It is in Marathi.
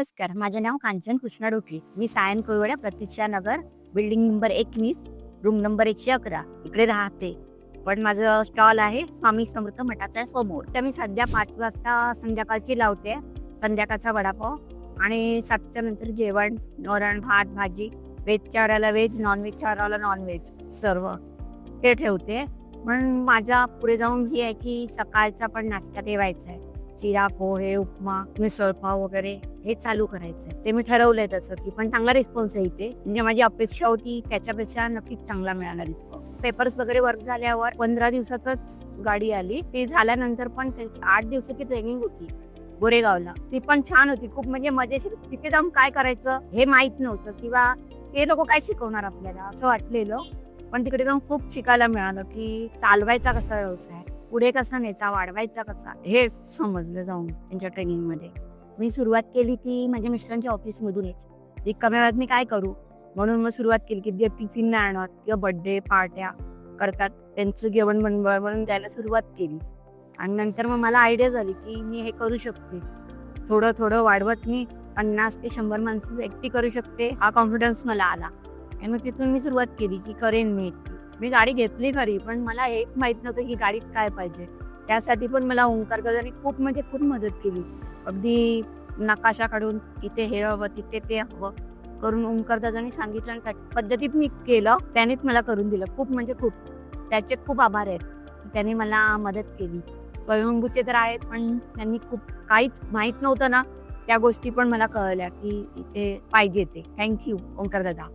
नमस्कार, माझे नाव कांचन कृष्णा डोके. मी सायन कोळवड्या, प्रतीक्षा नगर, बिल्डिंग नंबर 21, रूम नंबर 111 इकडे राहते. पण माझं स्टॉल आहे स्वामी समर्थ मठाच्या समोर. तर मी सध्या 5 वाजता संध्याकाळची लावते, संध्याकाळचा वडापाव आणि 7च्या नंतर जेवण, वरण, भात, भाजी, व्हेजच्या वाल्याला व्हेज, नॉनव्हेजच्या वाल्याला नॉनव्हेज सर्व ते ठेवते. पण माझ्या पुढे जाऊन ही आहे की सकाळचा पण नाश्ता ठेवायचा आहे. शिरा, पोहे, उपमा, मिसळपाव वगैरे हे चालू करायचंय. ते मी ठरवलंय तसं की पण चांगला रिस्पॉन्स आहे इथे. म्हणजे माझी अपेक्षा होती त्याच्यापेक्षा नक्कीच चांगला मिळाला रिस्पॉन्स. पेपर्स वगैरे वर्क झाल्यावर 15 दिवसातच गाडी आली. ती झाल्यानंतर पण त्यांची 8 दिवसाची ट्रेनिंग होती गोरेगावला. ती पण छान होती, खूप म्हणजे मजेशीर. तिथे जाऊन काय करायचं हे माहित नव्हतं किंवा ते लोक काय शिकवणार आपल्याला असं वाटलेलं. पण तिकडे जाऊन खूप शिकायला मिळालं की चालवायचा कसा व्यवसाय, पुढे कसा न्यायचा, वाढवायचा कसा, हे समजलं जाऊन त्यांच्या ट्रेनिंगमध्ये. मी सुरुवात केली की माझ्या मिस्टरांच्या ऑफिसमधूनच. रिकाम्या वेळात मी काय करू म्हणून मग सुरुवात केली की जे टिफिन नाही आणत किंवा बर्थडे पार्ट्या करतात त्यांचं जेवण बनवून द्यायला सुरुवात केली. आणि नंतर मग मला आयडिया झाली की मी हे करू शकते. थोडं थोडं वाढवत मी 50 ते 100 माणसं एकटी करू शकते, हा कॉन्फिडन्स मला आला. आणि मग तिथून मी सुरुवात केली की करेन मी एकटी. मी गाडी घेतली खरी, पण मला हे माहित नव्हतं की गाडीत काय पाहिजे. त्यासाठी पण मला ओंकार दादांनी खूप म्हणजे खूप मदत केली. अगदी नकाशा काढून इथे हे हवं तिथे ते हवं करून ओंकार दादांनी सांगितलं आणि त्या पद्धतीत मी केलं. त्यानेच मला करून दिलं. खूप म्हणजे खूप त्याचे खूप आभार आहेत की त्याने मला मदत केली. स्वयंभूचे तर आहेत, पण त्यांनी खूप काहीच माहित नव्हतं ना, त्या गोष्टी पण मला कळल्या की इथे पाहिजे ते. थँक्यू ओंकार दादा.